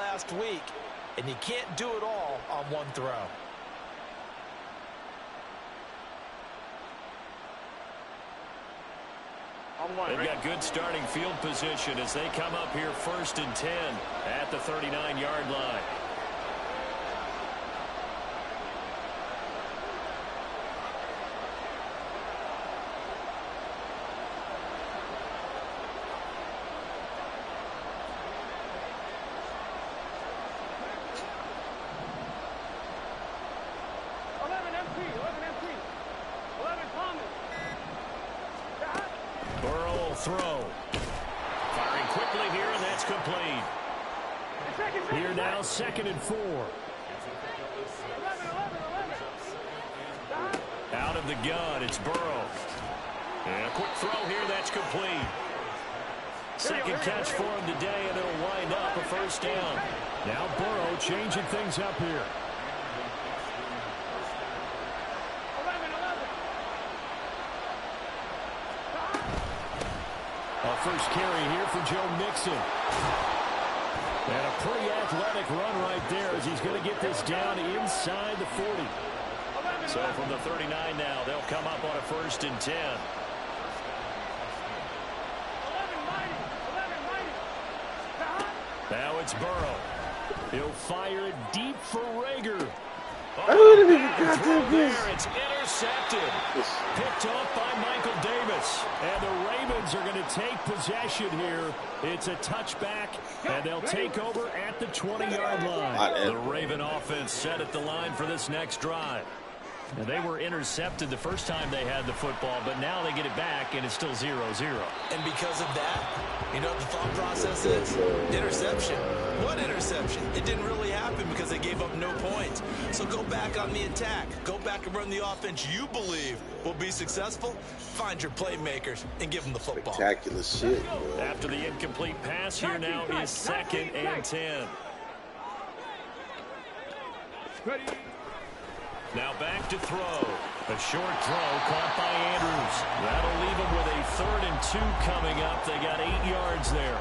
last week, and you can't do it all on one throw. They've got good starting field position as they come up here 1st and 10 at the 39-yard line. Throw. Firing quickly here, and that's complete. Here now, 2nd and 4. Out of the gun, it's Burrow. And a quick throw here, that's complete. Second catch for him today, and it'll wind up a 1st down. Now Burrow changing things up here. First carry here for Joe Mixon. And a pretty athletic run right there as he's going to get this down inside the 40. So from the 39 now, they'll come up on a 1st and 10. Now it's Burrow. He'll fire it deep for Rager. It's intercepted. Picked off by Michael Davis. And the Ravens are going to take possession here. It's a touchback, and they'll take over at the 20-yard line. The Raven offense set at the line for this next drive. Now, they were intercepted the first time they had the football, but now they get it back, and it's still 0-0. And because of that, you know what the thought process is? Interception. What interception? It didn't really happen because they gave up no points. So go back on the attack. Go back and run the offense you believe will be successful. Find your playmakers and give them the football. Spectacular shit. After the incomplete pass, here now is 2nd and 10. Now back to throw. A short throw caught by Andrews. That'll leave them with a 3rd and 2 coming up. They got 8 yards there.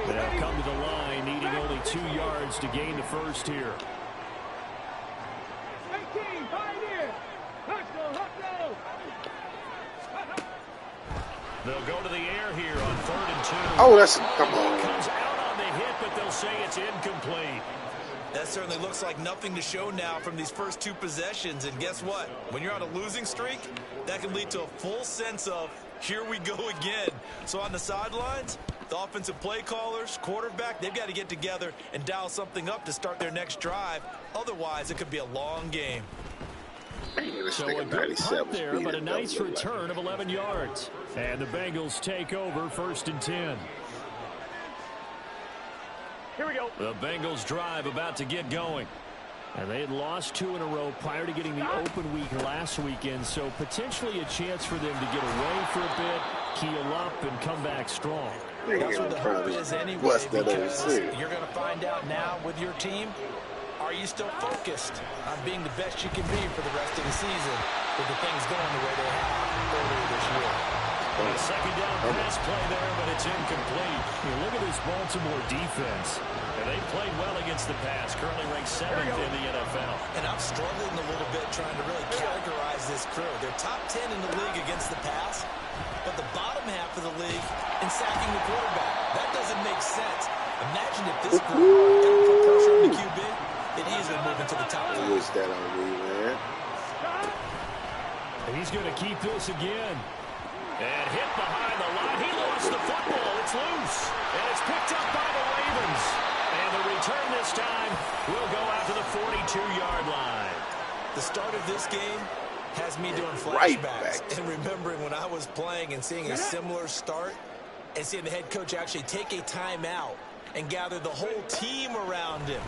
They'll come to the line needing only 2 yards to gain the first here. They'll go to the air here on 3rd and 2. Oh, that's come on. Comes out on the hit, but they'll say it's incomplete. That certainly looks like nothing to show now from these first 2 possessions. And guess what? When you're on a losing streak, that can lead to a full sense of, here we go again. So on the sidelines, the offensive play callers, quarterback, they've got to get together and dial something up to start their next drive. Otherwise, it could be a long game. So a good punt there, but a nice return of 11 yards. And the Bengals take over 1st and 10. Here we go. The Bengals drive about to get going. And they had lost 2 in a row prior to getting the open week last weekend, so potentially a chance for them to get away for a bit, keel up, and come back strong. That's what the hope is anyway, because you're going to find out now with your team, are you still focused on being the best you can be for the rest of the season with the things going the way they have earlier this year? A second down pass play there, but it's incomplete. Look at this Baltimore defense. And they played well against the pass, currently ranked 7th in the NFL. And I'm struggling a little bit trying to really categorize this crew. They're top 10 in the league against the pass, but the bottom half of the league in sacking the quarterback. That doesn't make sense. Imagine if this group got to put pressure on the QB, it easily move into the top 5. I wish that on me, man. And he's going to keep this again. And hit behind the line. He lost the football. It's loose. And it's picked up by the Ravens. And the return this time will go out to the 42-yard line. The start of this game has me doing flashbacks and remembering when I was playing and seeing a similar start and seeing the head coach actually take a timeout and gather the whole team around him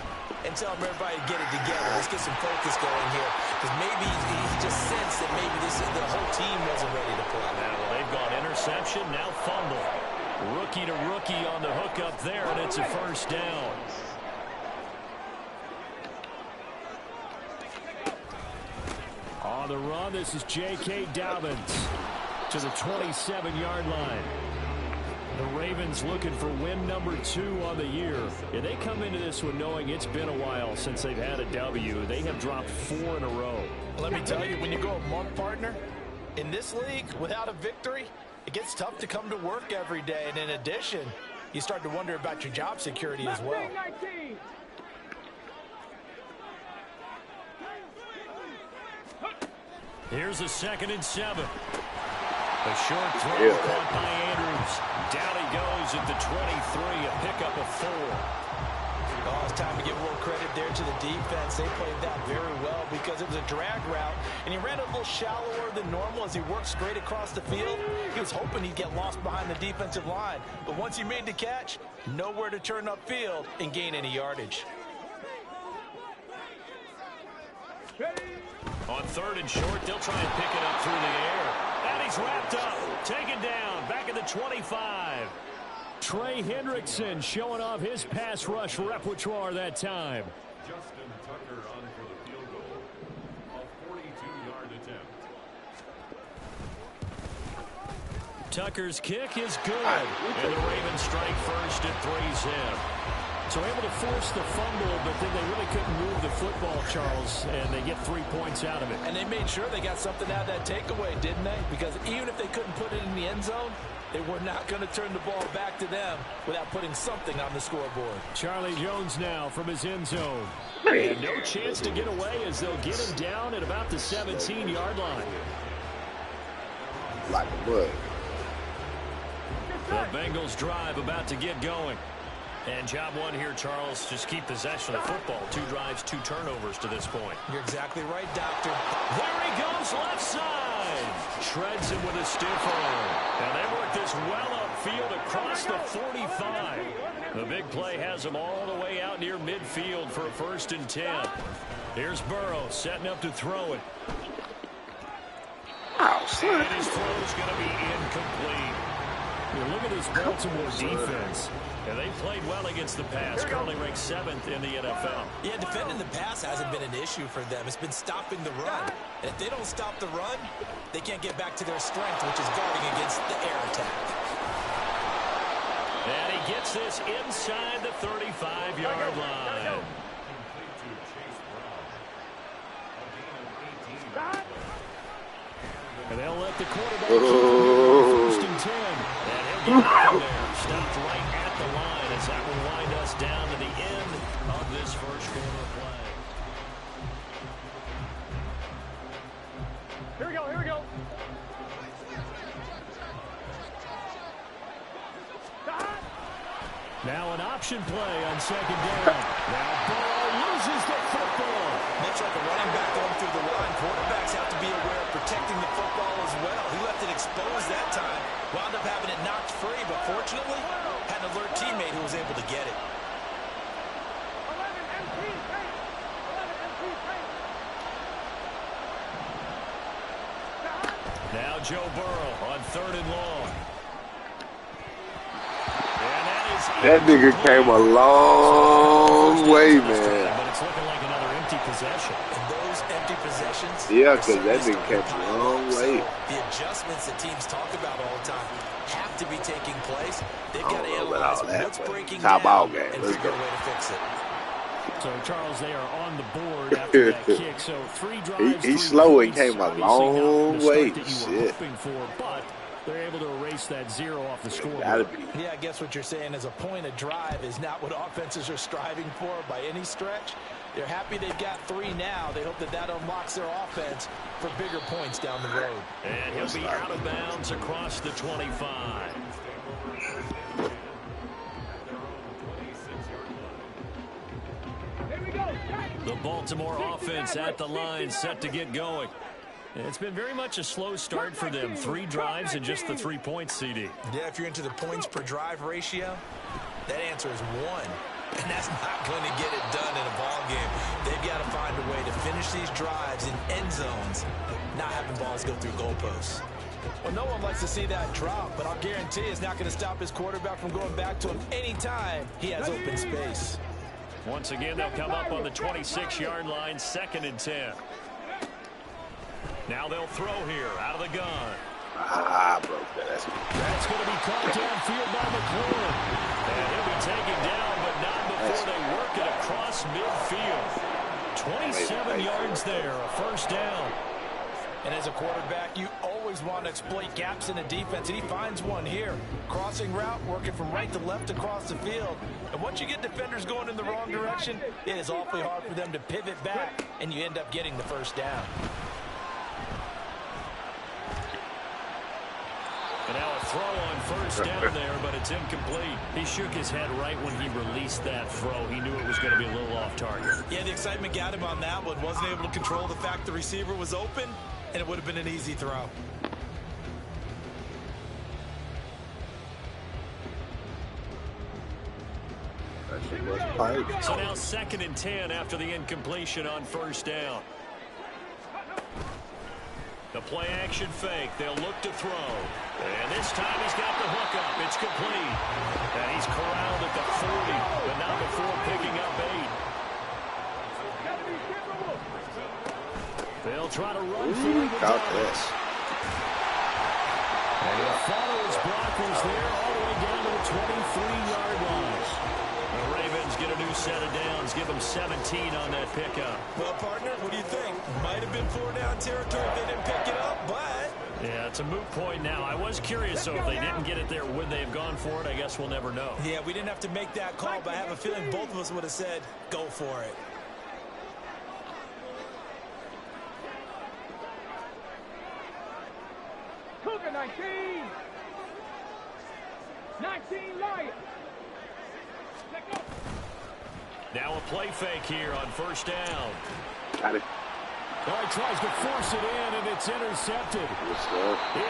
and tell everybody to get it together. Let's get some focus going here, because maybe he just sensed that maybe the whole team wasn't ready to play. Now they've got interception, now fumble. Rookie to rookie on the hook up there, and it's a 1st down. On the run, this is J.K. Dobbins to the 27-yard line. The Ravens looking for win number 2 on the year. Yeah, they come into this one knowing it's been a while since they've had a W. They have dropped 4 in a row. Let me tell you, when you go a month, partner, in this league, without a victory, it gets tough to come to work every day. And in addition, you start to wonder about your job security as well. Here's a 2nd and 7. A short throw caught by Andrews. Down he goes at the 23, a pickup of 4. Oh, it's time to give a little credit there to the defense. They played that very well because it was a drag route, and he ran a little shallower than normal as he worked straight across the field. He was hoping he'd get lost behind the defensive line, but once he made the catch, nowhere to turn upfield and gain any yardage. On 3rd and short, they'll try and pick it up through the air. And he's wrapped up, taken down, back at the 25. Trey Hendrickson showing off his pass rush repertoire that time. Justin Tucker on for the field goal. A 42-yard attempt. Tucker's kick is good. And the Ravens strike first at 3-zip. So able to force the fumble, but then they really couldn't move the football, Charles, and they get 3 points out of it. And they made sure they got something out of that takeaway, didn't they? Because even if they couldn't put it in the end zone, they were not going to turn the ball back to them without putting something on the scoreboard. Charlie Jones now from his end zone. And no chance to get away as they'll get him down at about the 17-yard line. Like what? The Bengals drive about to get going. And job one here, Charles, just keep possession of the football. 2 drives, 2 turnovers to this point. You're exactly right, Doctor. There he goes, left side. Shreds him with a stiff arm. And they work this well upfield across the 45. The big play has him all the way out near midfield for a 1st and 10. Here's Burrow setting up to throw it. And his throw's going to be incomplete. Look at this Baltimore defense. Yeah, they played well against the pass, currently ranked 7th in the NFL. Yeah, defending the pass hasn't been an issue for them. It's been stopping the run. And if they don't stop the run, they can't get back to their strength, which is guarding against the air attack. And he gets this inside the 35-yard line. And they'll let the quarterback shoot 1st and 10. And he'll get out there. Stopped right at the line as that will wind us down to the end of this first quarter play. Here we go, here we go. Now an option play on 2nd down. Now Burrow loses the football. Much like a running back going through the line, quarterbacks have to be aware of protecting the football as well. He left it exposed that time. Wound up having it knocked free, but fortunately, had an alert teammate who was able to get it. Now Joe Burrow on 3rd and long. That nigga came a long way, man. But it's looking like another empty possession. And those empty possessions. Yeah, because that nigga came a long way. The adjustments that teams talk about all the time have to be taking place. They've got to analyze what's breaking down and figure a way to fix it. So, Charles, they are on the board after that kick. So, 3 drives. He's slow and came a long way. Shit. But they're able to erase that 0 off the scoreboard. Yeah, I guess what you're saying is a point of drive is not what offenses are striving for by any stretch. They're happy they've got 3 now. They hope that unlocks their offense for bigger points down the road. And he'll be out of bounds across the 25. The Baltimore offense at the line, set to get going. It's been very much a slow start for them. 3 drives and just the 3 points, CD. Yeah, if you're into the points per drive ratio, that answer is 1. And that's not going to get it done in a ball game. They've got to find a way to finish these drives in end zones, not having balls go through goalposts. Well, no one likes to see that drop, but I'll guarantee it's not going to stop his quarterback from going back to him anytime he has open space. Once again, they'll come up on the 26-yard line, 2nd and 10. Now they'll throw here out of the gun. Bro, that's going to be caught downfield by McLaurin. And he'll be taken down, but not before they work it across midfield. 27 yards there, a first down. And as a quarterback, you always want to exploit gaps in the defense, and he finds one here. Crossing route, working from right to left across the field. And once you get defenders going in the wrong direction, it is awfully hard for them to pivot back, and you end up getting the first down. And now a throw on first down there, but it's incomplete. He shook his head right when he released that throw. He knew it was going to be a little off target. Yeah, the excitement got him on that one. Wasn't able to control the fact the receiver was open, and it would have been an easy throw. So now 2nd and 10 after the incompletion on first down. The play action fake. They'll look to throw. And this time he's got the hook up. It's complete. And he's corralled at the 40, but not before picking up 8. They'll try to run through the Dobbins. And he'll follow his blockers there all the way down to the 23-yard line. The Ravens get a new set of downs, give them 17 on that pickup. Well, partner, what do you think? Might have been 4-down territory if they didn't pick it up, but... Yeah, it's a moot point now. I was curious, so if they didn't get it there, would they have gone for it? I guess we'll never know. Yeah, we didn't have to make that call, but I have a feeling both of us would have said, go for it. Cougar 19! 19 Lions! Now a play fake here on first down. Got it. Oh, he tries to force it in, and it's intercepted.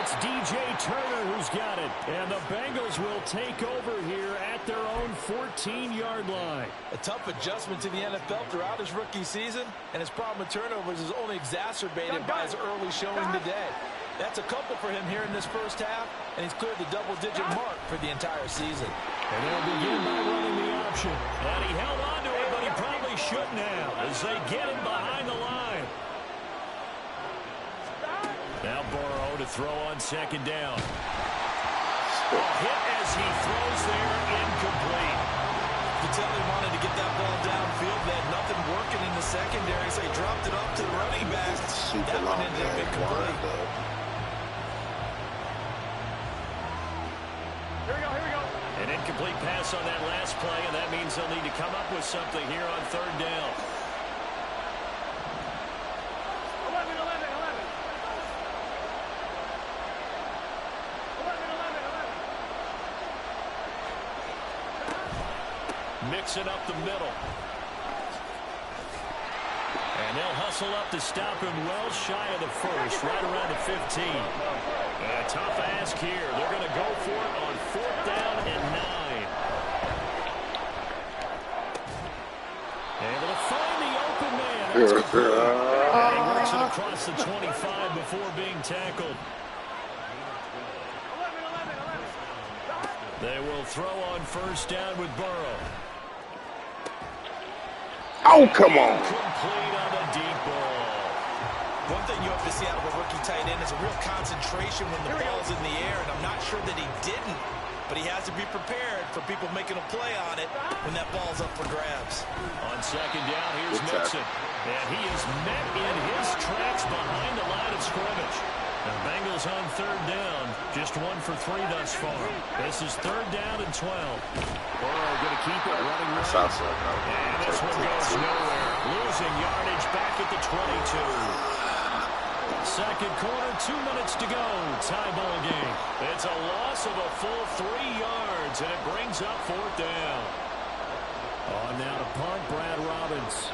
It's DJ Turner who's got it. And the Bengals will take over here at their own 14-yard line. A tough adjustment to the NFL throughout his rookie season, and his problem with turnovers is only exacerbated by his early showing today. That's a couple for him here in this first half, and he's cleared the double-digit mark for the entire season. And they'll begin by running the option. And he held on to it, but he probably shouldn't have as they get him behind the line. Now Burrow to throw on second down. Hit as he throws there, incomplete. You tell he wanted to get that ball downfield. They had nothing working in the secondary, so he dropped it off to the running back. That one ended up incomplete. Here we go. An incomplete pass on that last play, and that means they'll need to come up with something here on third down. 11. Mixing up the middle. And they'll hustle up to stop him well shy of the first, right around the 15. A tough ask here. They're going to go for it on 4th down and 9. Able to find the open man. That's complete. And he works it across the 25 before being tackled. 11. They will throw on first down with Burrow. Oh, come on. Complete on the deep ball. One thing you have to see out of a rookie tight end is a real concentration when the ball's in the air, and I'm not sure that he didn't, but he has to be prepared for people making a play on it when that ball's up for grabs. On second down, here's Mixon. And he is met in his tracks behind the line of scrimmage. The Bengals on third down, just 1 for 3 thus far. This is 3rd down and 12. Burrow going to keep it running right. And this one goes nowhere. Losing yardage back at the 22. Second quarter, 2 minutes to go. Tie ball game. It's a loss of a full 3 yards, and it brings up 4th down. On now to punt, Brad Robbins.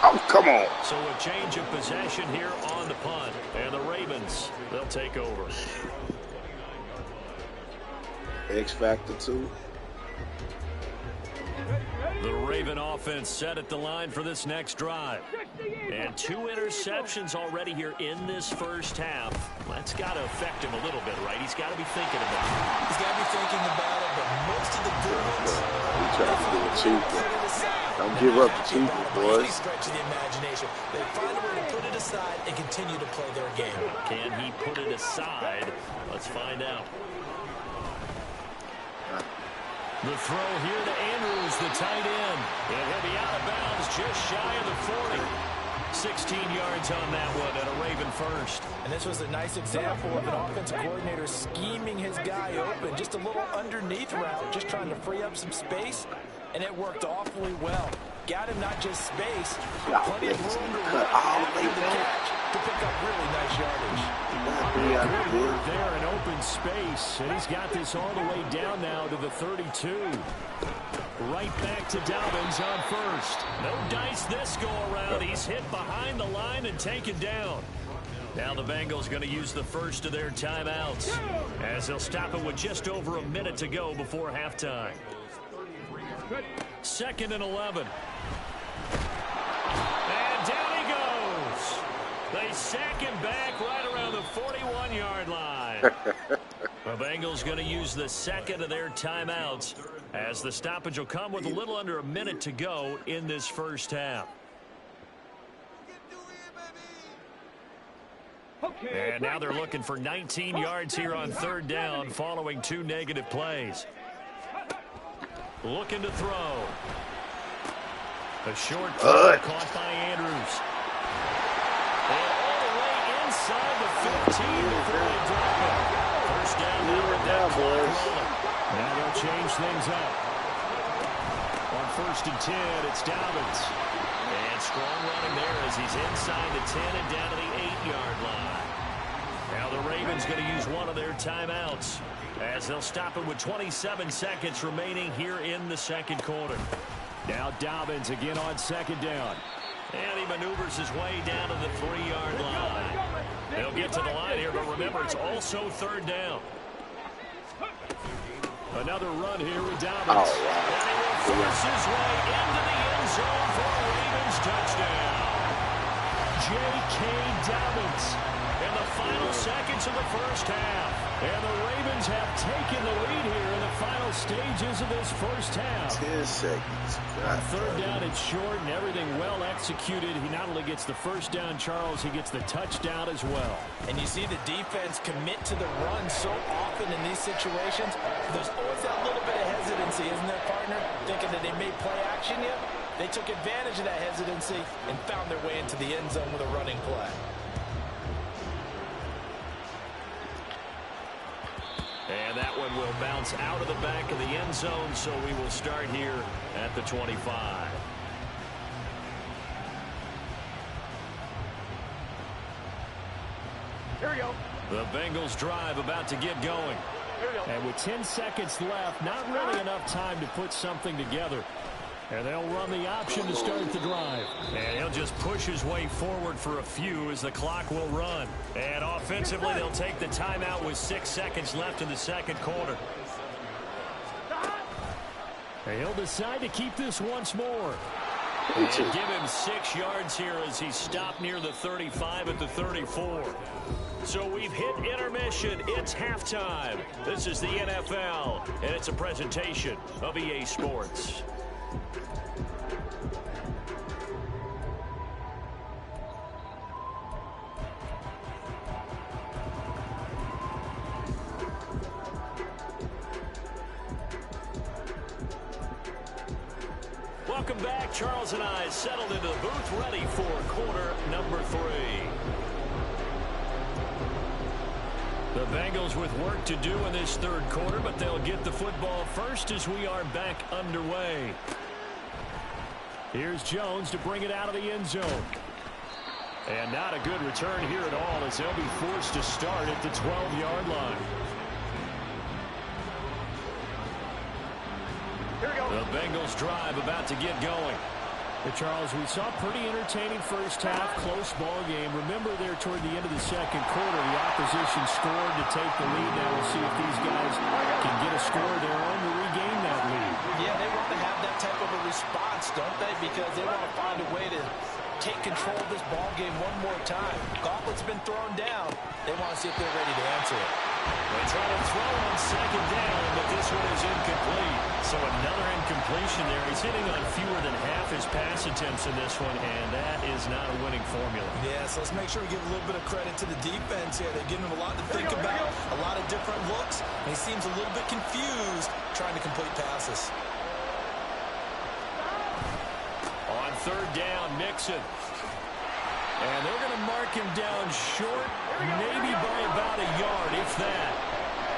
Oh, come on. So a change of possession here on the punt. And the Ravens, they'll take over. X Factor 2. The Raven offense set at the line for this next drive. And 2 interceptions already here in this first half. That's got to affect him a little bit, right? He's got to be thinking about it. He's got to be thinking about it, but most of the good ones, He trying to do it cheaper. Don't give up the cheaper, boys. Stretch the imagination. They find a way to put it aside and continue to play their game. Can he put it aside? Let's find out. The throw here to Andrews, the tight end. And he'll be out of bounds just shy of the 40. 16 yards on that one and a Raven first. And this was a nice example of an offensive coordinator scheming his guy open. Just a little underneath route, just trying to free up some space. And it worked awfully well. Got him not just space, plenty of room to cut all the way back to pick up really nice yardage. Good work there in open space. And he's got this all the way down now to the 32. Right back to Dobbins on first. No dice this go around. He's hit behind the line and taken down. Now the Bengals going to use the first of their timeouts as they'll stop it with just over a minute to go before halftime. 2nd and 11. And down he goes. They sack him back right around the 41-yard line. The Bengals going to use the second of their timeouts as the stoppage will come with a little under a minute to go in this first half. And now they're looking for 19 yards here on 3rd down following 2 negative plays. Looking to throw. A short throw caught by Andrews. And all the way inside the 15 before they drop it. First down now with that clock rolling. Now they'll change things up. On 1st and 10, it's Dobbins. And strong running there as he's inside the 10 and down to the 8-yard line. Now the Ravens going to use one of their timeouts as they'll stop it with 27 seconds remaining here in the second quarter. Now Dobbins again on 2nd down. And he maneuvers his way down to the 3-yard line. They'll get to the line here, but remember, it's also 3rd down. Another run here with Dobbins. And he will force his way into the end zone for a Ravens touchdown. J.K. Dobbins in the final seconds of the first half. And the Ravens have taken the lead here in the final stages of this first half. 10 seconds. On 3rd down, it's short and everything well executed. He not only gets the first down, Charles, he gets the touchdown as well. And you see the defense commit to the run so often in these situations. There's always that little bit of hesitancy, isn't there, partner? Thinking that they may play action yet. They took advantage of that hesitancy and found their way into the end zone with a running play. And that one will bounce out of the back of the end zone, so we will start here at the 25. Here we go. The Bengals drive about to get going. And with 10 seconds left, not really enough time to put something together. And they'll run the option to start the drive. And he'll just push his way forward for a few as the clock will run. And offensively, they'll take the timeout with 6 seconds left in the second quarter. And he'll decide to keep this once more. And give him 6 yards here as he's stopped near the 35 at the 34. So we've hit intermission. It's halftime. This is the NFL, and it's a presentation of EA Sports. Welcome back. Charles and I settled into the booth, ready for quarter number 3. The Bengals with work to do in this third quarter, but they'll get the football first as we are back underway. Here's Jones to bring it out of the end zone. And not a good return here at all as they'll be forced to start at the 12-yard line. The Bengals drive about to get going. Hey, Charles, we saw a pretty entertaining first half, close ball game. Remember there toward the end of the second quarter, the opposition scored to take the lead. Now we'll see if these guys can get a score of their own to regain that lead. Yeah, they want to have that type of response, don't they? Because they want to find a way to take control of this ball game one more time. Gauntlet's been thrown down. They want to see if they're ready to answer it. They try to throw on second down, but this one is incomplete. So another incompletion there. He's hitting on fewer than half his pass attempts in this one, and that is not a winning formula. Yeah, so let's make sure we give a little bit of credit to the defense here. They're giving him a lot to think about, a lot of different looks, and he seems a little bit confused trying to complete passes. On third down, Mixon. And they're going to mark him down short, maybe by about a yard, if that.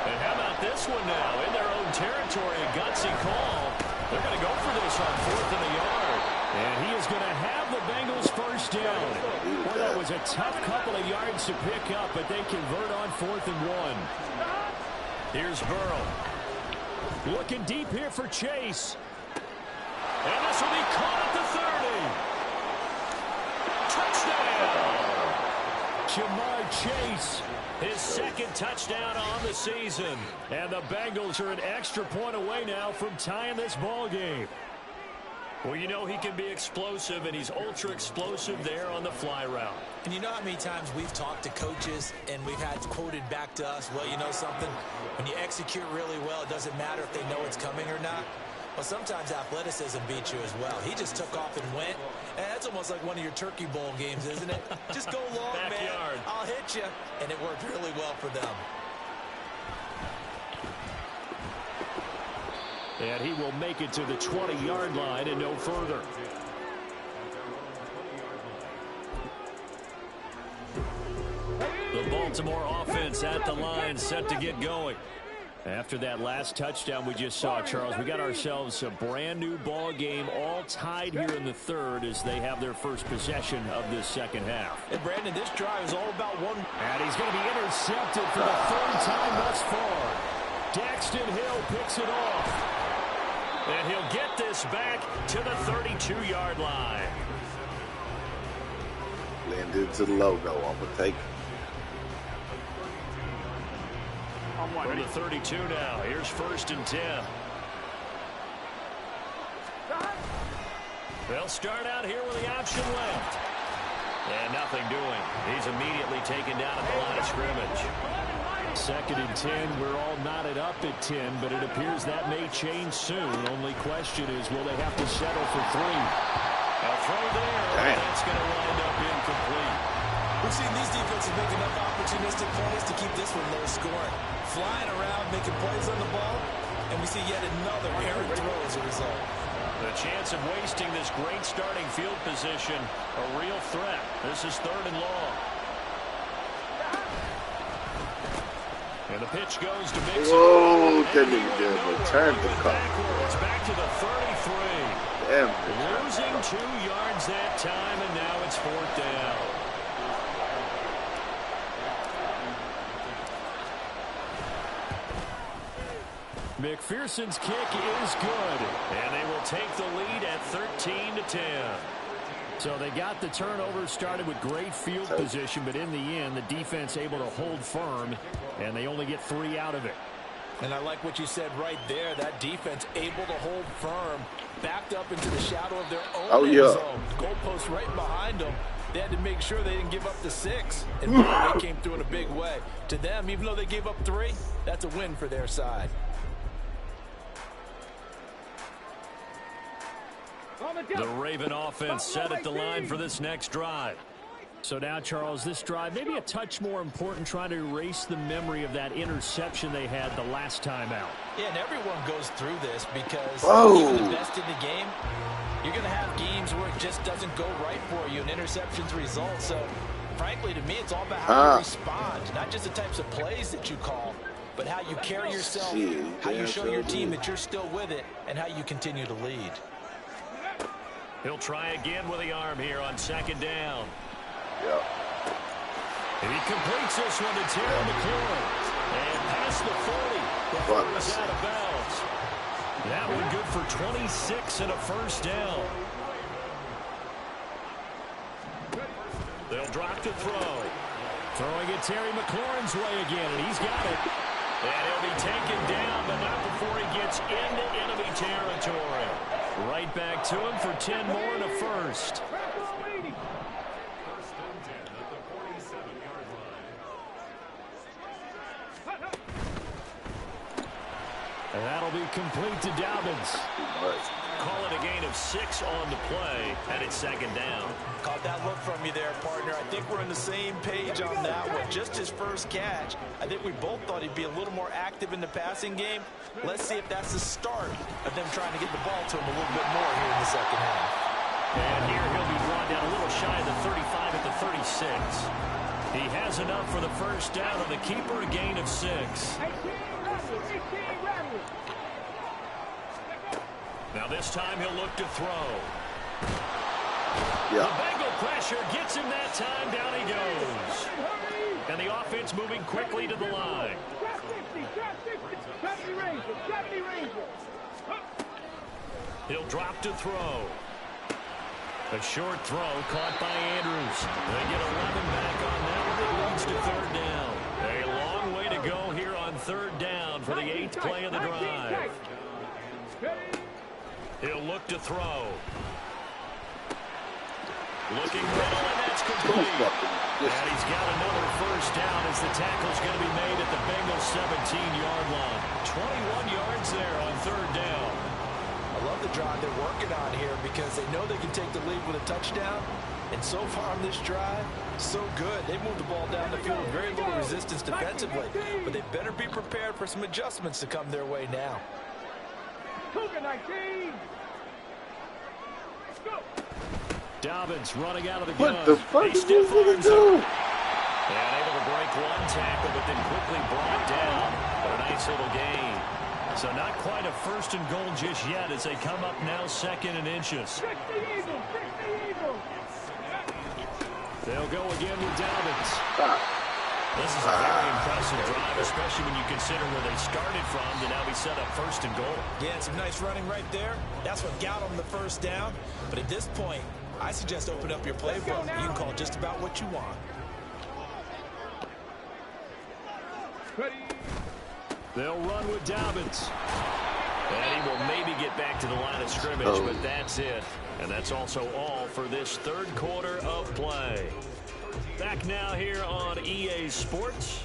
And how about this one now? In their own territory, a gutsy call. They're going to go for this on 4th and a yard. And he is going to have the Bengals first down. Boy, that was a tough couple of yards to pick up, but they convert on 4th and 1. Here's Burrow. Looking deep here for Chase. And this will be caught at the 30. Touchdown! Jamar Chase, his second touchdown on the season. And the Bengals are an extra point away now from tying this ball game. Well, you know he can be explosive, and he's ultra explosive there on the fly route. And you know how many times we've talked to coaches and we've had quoted back to us, well, you know something? When you execute really well, it doesn't matter if they know it's coming or not. Well, sometimes athleticism beats you as well. He just took off and went. And that's almost like one of your Turkey Bowl games, isn't it? Just go long, Backyard. man. I'll hit you. And it worked really well for them. And he will make it to the 20-yard line and no further. The Baltimore offense at the line, set to get going. After that last touchdown we just saw, Charles, we got ourselves a brand new ball game, all tied here in the third as they have their first possession of this second half. And Brandon, this drive is all about one. And he's going to be intercepted for the third time thus far. Daxton Hill picks it off. And he'll get this back to the 32-yard line. Landed to the logo. I'm going to take it. From the 32 now. Here's 1st and 10. They'll start out here with the option left. And nothing doing. He's immediately taken down at the line of scrimmage. 2nd and 10. We're all knotted up at 10, but it appears that may change soon. Only question is, will they have to settle for 3? A throw there, and it's going to wind up incomplete. We've seen these defenses make enough opportunistic plays to keep this one low scoring. Flying around, making plays on the ball, and we see yet another errant throw as a result. The chance of wasting this great starting field position, a real threat. This is 3rd and long. And the pitch goes to Mixon. Whoa, didn't even return the call. Backwards, back to the 33. Damn. Losing 2 yards that time, and now it's 4th down. McPherson's kick is good, and they will take the lead at 13-10. So they got the turnover, started with great field position, but in the end, the defense able to hold firm, and they only get 3 out of it. And I like what you said right there. That defense able to hold firm, backed up into the shadow of their own end zone. Goalpost right behind them. They had to make sure they didn't give up the 6, and they came through in a big way. To them, even though they gave up 3, that's a win for their side. The Raven offense set at the line for this next drive. So now, Charles, this drive maybe a touch more important, trying to erase the memory of that interception they had the last time out. Yeah, and everyone goes through this because even the best in the game, you're going to have games where it just doesn't go right for you, and interceptions result. So, frankly, to me, it's all about how you respond, not just the types of plays that you call, but how you carry yourself, how you show your team that you're still with it, and how you continue to lead. He'll try again with the arm here on 2nd down. Yeah. And he completes this one to Terry McLaurin. And past the 40 before he's out of bounds. That one good for 26 and a 1st down. They'll drop to throw. Throwing it Terry McLaurin's way again, and he's got it. And he'll be taken down, but not before he gets into enemy territory. Right back to him for 10 more and a first. First and 10 at the 47-yard line. And that'll be complete to Dobbins. Call it a gain of 6 on the play, and it's second down. Caught that look from you there, partner. I think we're on the same page on that one. Just his first catch. I think we both thought he'd be a little more active in the passing game. Let's see if that's the start of them trying to get the ball to him a little bit more here in the second half. And here he'll be drawn down a little shy of the 35 at the 36. He has enough for the first down on the keeper, a gain of 6. Now this time he'll look to throw. Yeah. The Bengal pressure gets him that time. Down he goes. And the offense moving quickly to the line. He'll drop to throw. A short throw caught by Andrews. They get 11 back on that one. It leads to third down. A long way to go here on third down for the 8th play of the drive. He'll look to throw. Looking middle, and that's complete. And he's got another first down as the tackle's going to be made at the Bengals' 17-yard line. 21 yards there on third down. I love the drive they're working on here because they know they can take the lead with a touchdown. And so far on this drive, so good. They moved the ball down the field with very little resistance defensively. But they better be prepared for some adjustments to come their way now. Cougar 19. Let's go. Dobbins running out of the gun. What the fuck is this nigga doing? And able to break one tackle, but then quickly brought down. But a nice little gain. So not quite a first and goal just yet as they come up now second and inches. They'll go again with Dobbins. This is a very impressive drive, especially when you consider where they started from to now be set up first and goal. Yeah, some nice running right there. That's what got them the first down. But at this point, I suggest open up your playbook. You can call just about what you want. They'll run with Dobbins. And he will maybe get back to the line of scrimmage, but that's it. And that's also all for this third quarter of play. Back now here on EA Sports.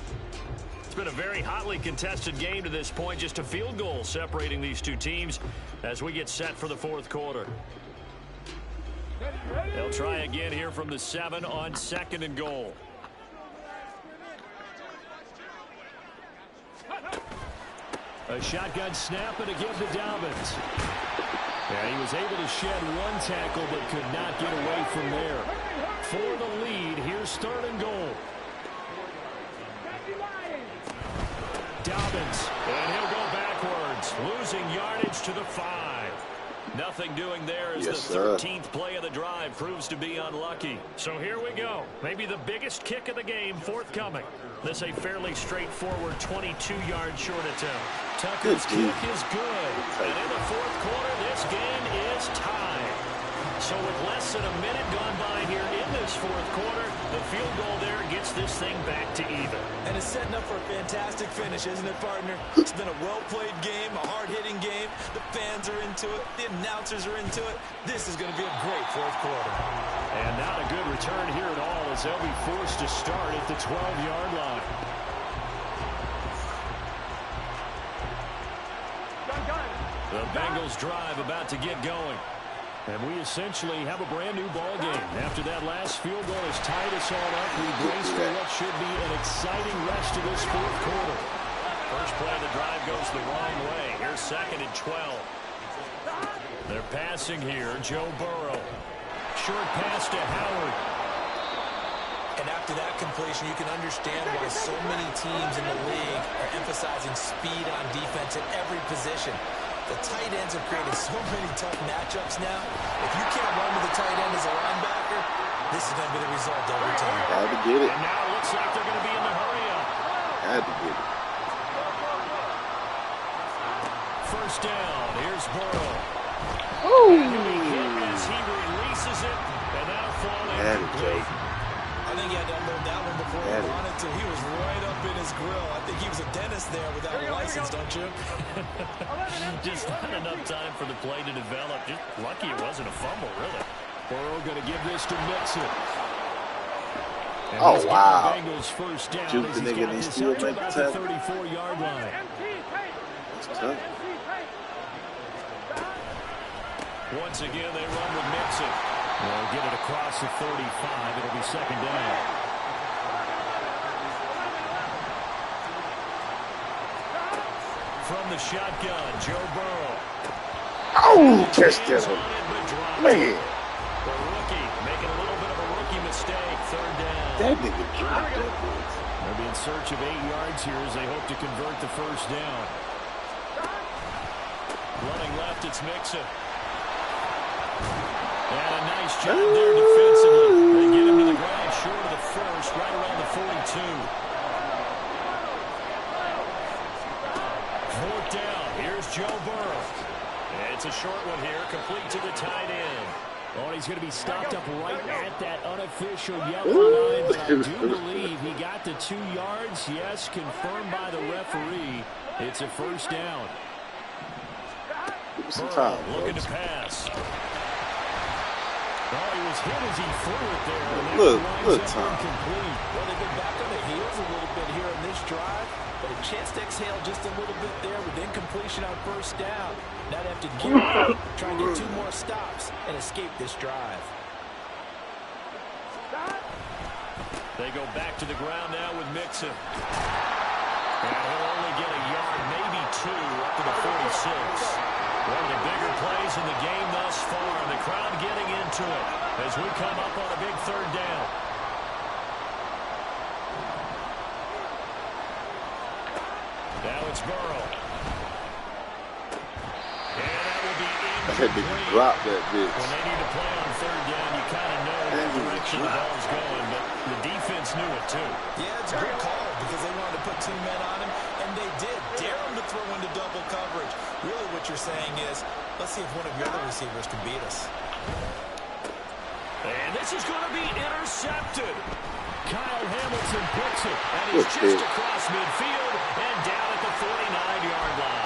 It's been a very hotly contested game to this point. Just a field goal separating these two teams as we get set for the fourth quarter. They'll try again here from the 7 on second and goal. A shotgun snap and again to Dobbins. And he was able to shed one tackle but could not get away from there. For the lead, here's third and goal. Dobbins, and he'll go backwards, losing yardage to the 5. Nothing doing there as the 13th play of the drive proves to be unlucky. So here we go. Maybe the biggest kick of the game forthcoming. This a fairly straightforward 22-yard short attempt. Tucker's kick is good. And in the fourth quarter, this game is tied. So with less than a minute gone by here in this fourth quarter, the field goal there gets this thing back to even. And it's setting up for a fantastic finish, isn't it, partner? It's been a well-played game, a hard-hitting game. The fans are into it. The announcers are into it. This is going to be a great fourth quarter. And not a good return here at all as they'll be forced to start at the 12-yard line. The Bengals drive about to get going. And we essentially have a brand new ball game. After that last field goal has tied us all up, we brace for what should be an exciting rest of this fourth quarter. First play of the drive goes the wrong way. Here's second and 12. They're passing here. Joe Burrow. Short pass to Howard. And after that completion, you can understand why so many teams in the league are emphasizing speed on defense at every position. The tight ends have created so many tough matchups now. If you can't run with the tight end as a linebacker, this is going to be the result every time. Had to get it. And now it looks like they're going to be in the hurry up. Had to get it. First down. Here's Burrow. Ooh. As he releases it, and that'll fall incomplete. I think he had to unload that one before he wanted to. He was right up in his grill. I think he was a dentist there without a license, don't you? Just not enough time for the play to develop. Just lucky it wasn't a fumble, really. Burrow going to give this to Mixon. And oh, wow. Bengals first down Juke the nigga, they still make the tackle. 34-yard line. That's tough. Once again, they run with Mixon. They'll get it across the 35. It'll be second down. From the shotgun, Joe Burrow. Oh, touchdown. Man. The rookie making a little bit of a rookie mistake. Third down. That nigga dropped that bitch. They'll be in search of 8 yards here as they hope to convert the first down. Running left, it's Mixon. And a nice job there defensively. They get him to the ground short of the first, right around the 42. Fourth down. Here's Joe Burrow. It's a short one here, complete to the tight end. Oh, he's going to be stopped up right at that unofficial yellow line, but I do believe he got the 2 yards. Yes, confirmed by the referee. It's a first down. Burrow looking to pass. Oh, he was hit as he threw it there. Look, Tom. Well, they've been back on their heels a little bit here in this drive, but a chance to exhale just a little bit there with incompletion on first down. Now they have to gear up, try and get 2 more stops and escape this drive. They go back to the ground now with Mixon. And he'll only get a yard, maybe 2, up to the 46. One of the bigger plays in the game thus far, and the crowd getting into it as we come up on a big third down. Now it's Burrow. And that will be incomplete. Drop that bitch. When they need to play on third down, you kind of know what direction the ball's going, but the defense knew it too. Yeah, it's a good call because they wanted to put 2 men on him, and they did. Dare him to throw into double coverage. Really what you're saying is, let's see if one of your other receivers can beat us. And this is going to be intercepted. Kyle Hamilton picks it, and he's just across midfield and down at the 49-yard line.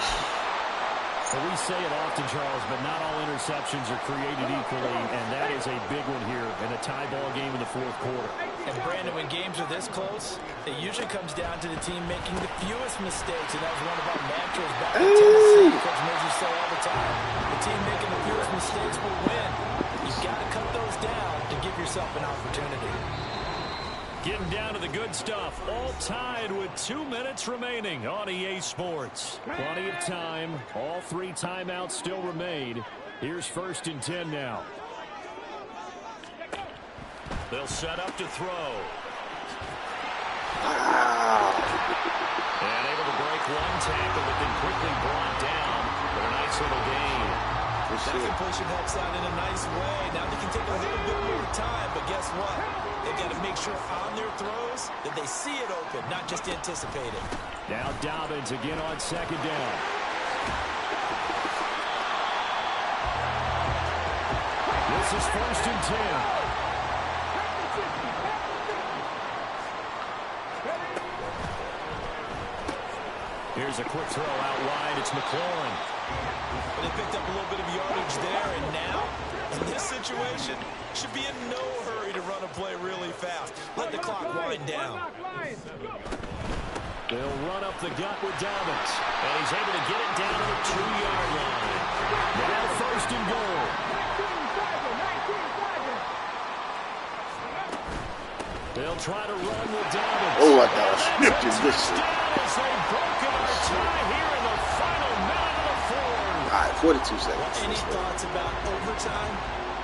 Well, we say it often, Charles, but not all interceptions are created equally, and that is a big one here in a tie ball game in the fourth quarter. And, Brandon, when games are this close, it usually comes down to the team making the fewest mistakes, and that was one of our mantras back in Tennessee. Coach Murphy say all the time, the team making the fewest mistakes will win. You've got to cut those down to give yourself an opportunity. Getting down to the good stuff. All tied with 2 minutes remaining on EA Sports. Plenty of time. All 3 timeouts still remain. Here's 1st and 10 now. They'll set up to throw. And able to break 1 tackle, but then quickly brought down for a nice little gain. That completion helps out in a nice way. Now they can take a little bit more time, but guess what? They've got to make sure on their throws that they see it open, not just anticipate it. Now Dobbins again on 2nd down. This is 1st and 10. Here's a quick throw out wide. It's McLaurin. They picked up a little bit of yardage there, and now, in this situation, should be in no hurry to run a play really fast. Let the clock wind down. They'll run up the gut with Dobbins, and he's able to get it down to the 2-yard line. Now 1st and goal. They'll try to run with Dobbins. Oh, I got a snipped in this shit. They've broken our tie here in the final minute of the fourth. All right, 42 seconds. Any thoughts about overtime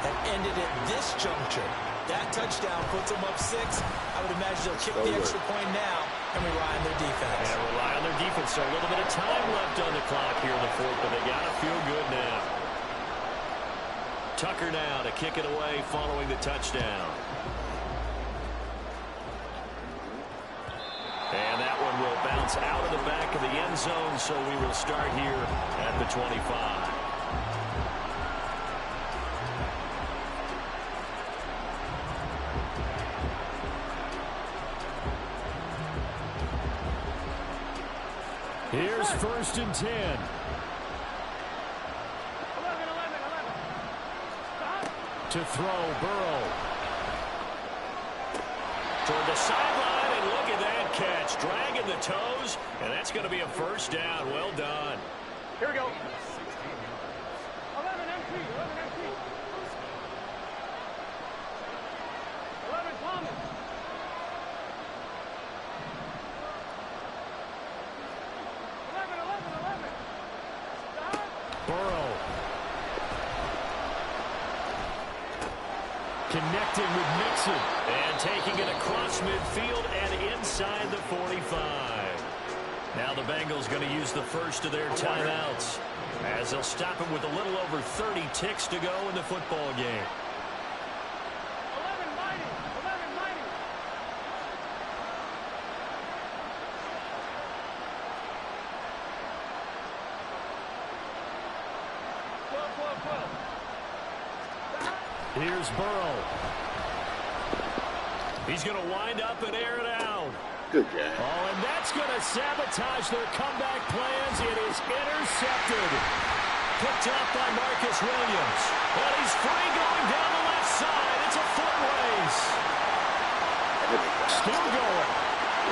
have ended at this juncture? That touchdown puts them up 6. I would imagine they'll kick the extra point now and rely on their defense. And rely on their defense. So a little bit of time left on the clock here in the fourth, but they got to feel good now. Tucker now to kick it away following the touchdown. And that one will bounce out of the back of the end zone, so we will start here at the 25. Here's 1st and 10. 11. Stop. To throw, Burrow. Toward the sideline, and look at that catch. Dragging the toes, and that's going to be a 1st down. Well done. Here we go. 11 MT. 11 Thomas. 11. Stop. Burrow. Connecting with Mixon. And taking it across midfield and inside the 45. Now the Bengals going to use the first of their timeouts, as they'll stop it with a little over 30 ticks to go in the football game. 11 mighty. 12. Here's Burrow. He's going to wind up and air it out. Good game. Oh, and that's going to sabotage their comeback plans. It is intercepted. Picked up by Marcus Williams. But he's free going down the left side. It's a foot race. Still going.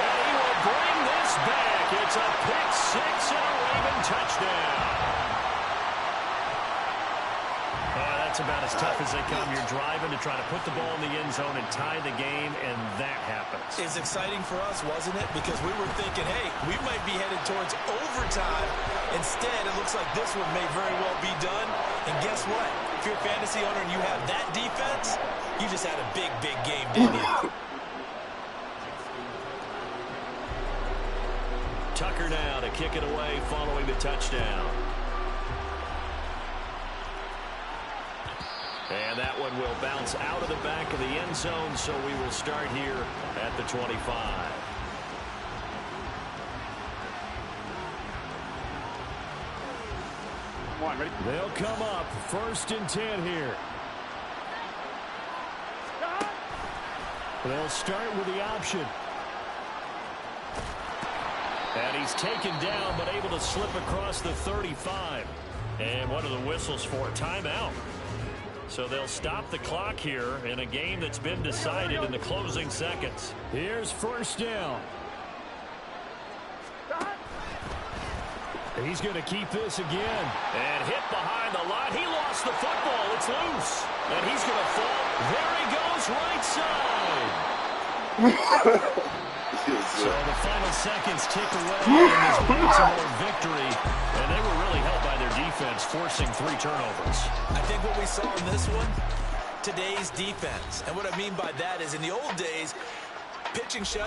And he will bring this back. It's a pick six and a Raven touchdown. That's about as tough as they come. You're driving to try to put the ball in the end zone and tie the game, and that happens. It's exciting for us, wasn't it? Because we were thinking, hey, we might be headed towards overtime. Instead, it looks like this one may very well be done. And guess what? If you're a fantasy owner and you have that defense, you just had a big, big game, didn't you? Tucker now to kick it away following the touchdown. And that one will bounce out of the back of the end zone, so we will start here at the 25. Come on, ready? They'll come up 1st and 10 here. Stop. They'll start with the option. And he's taken down, but able to slip across the 35. And what are the whistles for? Timeout. So they'll stop the clock here in a game that's been decided in the closing seconds. Here's 1st down. Stop. He's going to keep this again. And hit behind the line. He lost the football. It's loose. And he's going to fall. There he goes, right side. So the final seconds tick away in this Baltimore victory. And they were really helped by their defense, forcing 3 turnovers. I think what we saw in this one, today's defense. And what I mean by that is in the old days, pitching shut